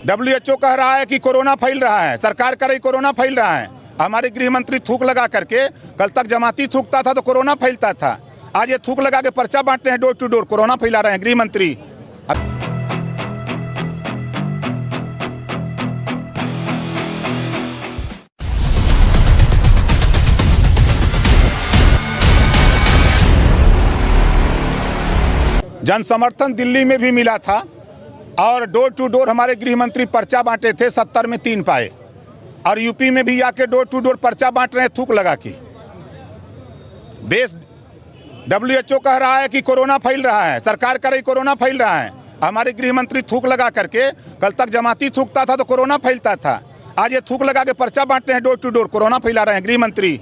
WHO कह रहा है कि कोरोना फैल रहा है, सरकार कह रही कोरोना फैल रहा है। हमारे गृह मंत्री थूक लगा करके, कल तक जमाती थूकता था तो कोरोना फैलता था, आज ये थूक लगा के पर्चा बांटते हैं डोर टू डोर, कोरोना फैला रहे हैं गृह मंत्री। जन समर्थन दिल्ली में भी मिला था और डोर टू डोर हमारे गृह मंत्री पर्चा बांटे थे, 70 में 3 पाए। और यूपी में भी आके डोर टू डोर पर्चा बांट रहे हैं थूक लगा के। देश WHO कह रहा है कि कोरोना फैल रहा है, सरकार कह रही कोरोना फैल रहा है। हमारे गृह मंत्री थूक लगा करके, कल तक जमाती थूकता था तो कोरोना फैलता था, आज ये थूक लगा के पर्चा बांटते हैं डोर टू डोर, कोरोना फैला रहे हैं गृह मंत्री।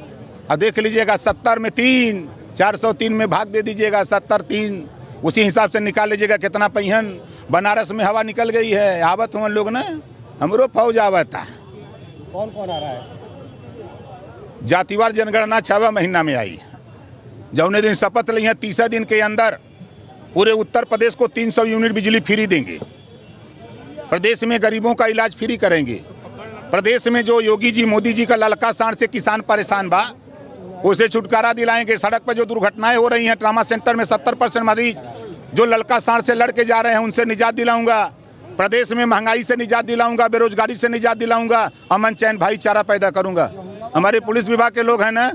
और देख लीजिएगा 70 में 3, 403 में भाग दे दीजिएगा, 70 3 उसी हिसाब से निकाल लीजिएगा कितना पहियन। बनारस में हवा निकल गई है, आवत हम लोग ना, हमरो फौज आवता। कौन कौन आ रहा है? जातिवार जनगणना 6वां महीना में आई। जौने दिन शपथ ली है, 30 दिन के अंदर पूरे उत्तर प्रदेश को 300 यूनिट बिजली फ्री देंगे। प्रदेश में गरीबों का इलाज फ्री करेंगे। प्रदेश में जो योगी जी मोदी जी का ललका सांड से किसान परेशान बा, उसे छुटकारा दिलाएंगे। सड़क पर जो दुर्घटनाएं हो रही हैं, ट्रामा सेंटर में 70% मरीज जो ललका सांड से लड़ के जा रहे हैं, उनसे निजात दिलाऊंगा। प्रदेश में महंगाई से निजात दिलाऊंगा, बेरोजगारी से निजात दिलाऊंगा, अमन चैन भाईचारा पैदा करूंगा। हमारे पुलिस विभाग के लोग हैं ना,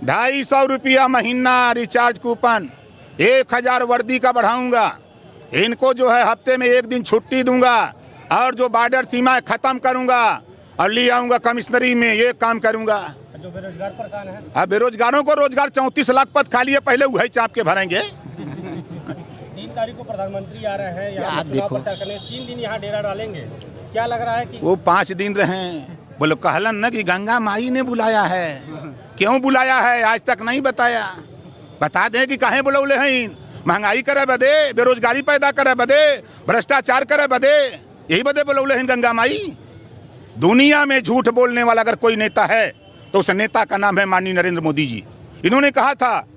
250 रुपया महीना रिचार्ज कूपन, 1000 वर्दी का बढ़ाऊंगा। इनको जो है हफ्ते में 1 दिन छुट्टी दूंगा और जो बॉर्डर सीमा खत्म करूंगा और ले आऊंगा कमिश्नरी में, ये काम करूंगा। जो बेरोजगार परेशान है, अब बेरोजगारों को रोजगार 34 लाख पद खाली है, पहले वही चाप के भरेंगे। 3 तारीख को प्रधानमंत्री आ रहे हैं यहाँ चुनाव प्रचार करने, 3 दिन यहाँ डेरा डालेंगे। क्या लग रहा है कि वो 5 दिन रहे? बोलो कहलन न कि गंगा माई ने बुलाया है। क्यों बुलाया है आज तक नहीं बताया। बता दें कि काहे बुलौले हैं। महंगाई करे बदे, बेरोजगारी पैदा करे बदे, भ्रष्टाचार करे बदे, यही बदे बुलौले हैं गंगा माई। दुनिया में झूठ बोलने वाला अगर कोई नेता है तो उस नेता का नाम है माननीय नरेंद्र मोदी जी। इन्होंने कहा था,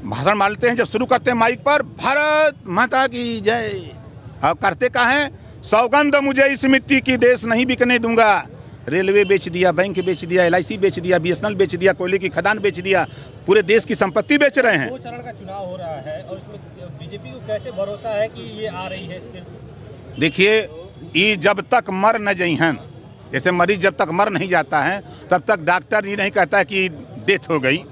भाषण मारते हैं जब शुरू करते हैं माइक पर, भारत माता की जय, अब करते कहा है, सौगंध मुझे इस मिट्टी की देश नहीं बिकने दूंगा। रेलवे बेच दिया, बैंक बेच दिया, LIC बेच दिया, BSNL बेच दिया, कोयले की खदान बेच दिया, पूरे देश की संपत्ति बेच रहे हैं। 2 चरण का चुनाव हो रहा है और इसमें बीजेपी को कैसे भरोसा है कि ये आ रही है? देखिए, ये जब तक मर न जइहन, जैसे मरीज जब तक मर नहीं जाता है तब तक डॉक्टर ये नहीं कहता है कि डेथ हो गई।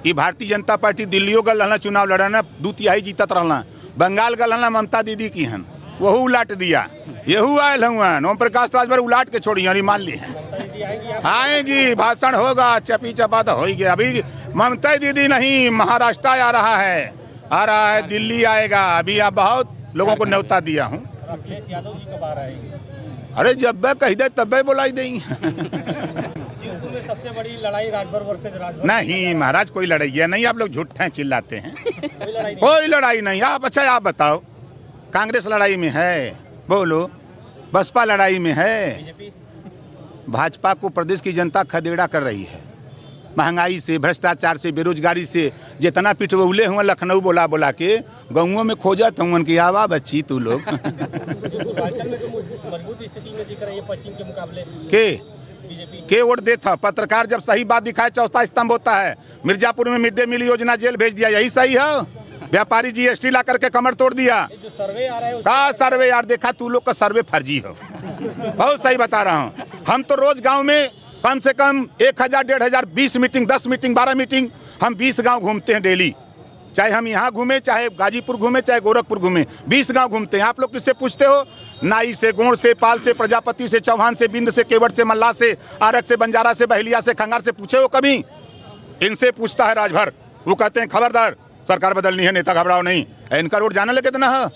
ये भारतीय जनता पार्टी दिल्लियों गल रहना, चुनाव लड़ना, 2 तिहाई जीतत रहना। बंगाल गल रहना, ममता दीदी की हन, वह उलाट दिया। यहू आयल हुआ ओम प्रकाश राजभर उलाट के छोड़ी, यानी मान ली आएगी, भाषण होगा, चपी चपा तो हो ही गया। अभी ममता दीदी नहीं, महाराष्ट्र आ रहा है, दिल्ली आएगा। अभी आप बहुत लोगों को न्योता दिया हूँ। अखिलेश यादव जी कब आ रहे हैं? अरे जब कह दे तब बुलाई देंगे। शिवपुर में सबसे बड़ी लड़ाई राजभर वर्सेज राजभर। नहीं महाराज, कोई लड़ाई है नहीं, आप लोग झूठ हैं, चिल्लाते हैं। कोई लड़ाई नहीं। आप अच्छा आप बताओ, कांग्रेस लड़ाई में है, बोलो, बसपा लड़ाई में है। भाजपा को प्रदेश की जनता खदेड़ा कर रही है, महंगाई से, भ्रष्टाचार से, बेरोजगारी से। जितना पिटवौले हुआ लखनऊ बोला बोला के, गाँवों में खोजत हुआ कि आवा बच्ची तू लोग। मजबूत स्थिति में दिख रही है पश्चिम के मुकाबले। के वोट देता? पत्रकार जब सही बात दिखाए चौथा स्तंभ होता है। मिर्जापुर में मिड डे मील योजना जेल भेज दिया, यही सही है? व्यापारी GST ला करके कमर तोड़ दिया। जो सर्वे आ रहा है का सर्वे यार? देखा तू लोग का सर्वे फर्जी हो। बहुत सही बता रहा हूँ। हम तो रोज गाँव में कम से कम 1000, 1500, 20 मीटिंग, 10 मीटिंग, 12 मीटिंग, हम 20 गांव घूमते हैं डेली। चाहे हम यहाँ घूमे, चाहे गाजीपुर घूमे, चाहे गोरखपुर घूमे, 20 गांव घूमते हैं। आप लोग किससे पूछते हो? नाई से, गोड़ से, पाल से, प्रजापति से, चौहान से, बिंद से, केवट से, मल्ला से, आरक से, बंजारा से, बहलिया से, खंगार से पूछे हो कभी? इनसे पूछता है राजभर। वो कहते हैं खबरदार, सरकार बदलनी है, नेता घबराओ नहीं। इनका वोट जाने लगे कितना है?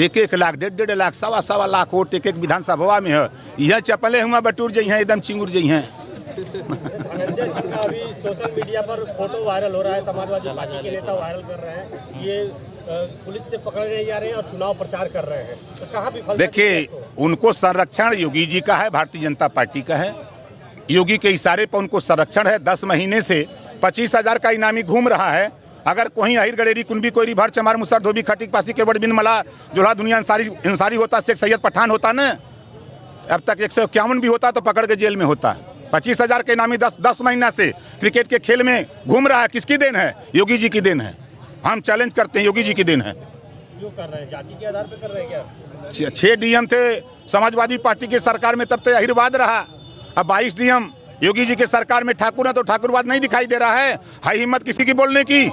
1-1 लाख, 1.5 लाख, 1.25 लाख वोट एक विधानसभा में है। यह चपले हुआ बटूर जई हैं, एकदम चिंगुर जई हैं। धनंजय सिंह का अभी सोशल मीडिया पर फोटो वायरल हो रहा है, समाजवादी पार्टी के नेता वायरल कर रहे हैं, ये पुलिस से पकड़े जा रहे हैं और चुनाव प्रचार कर रहे हैं, तो कहाँ भी देखिए, उनको संरक्षण योगी जी का है, भारतीय जनता पार्टी का है। योगी के इशारे पर उनको संरक्षण है। 10 महीने से 25,000 का इनामी घूम रहा है अगर कोई अहिर गडेरी कुनबी कोईरी भर चमार मुसर धोबी खटिक पासी के बड़बिन मला जोला दुनिया इंसारी होता, शेख सैयद पठान होता न, अब तक 151 भी होता तो पकड़ के जेल में होता। 25,000 के इनामी 10 महीना से क्रिकेट के खेल में घूम रहा है, किसकी देन है? योगी जी की देन है। हम चैलेंज करते हैं, योगी जी की देन है। क्यों कर रहे हैं? जाति के आधार पर कर रहे हैं क्या? 6 डीएम थे समाजवादी पार्टी की सरकार में, तब तो अहिरवाद रहा। अब 22 डीएम योगी जी के सरकार में ठाकुर है तो ठाकुरवाद नहीं दिखाई दे रहा है। हाई हिम्मत किसी की बोलने की?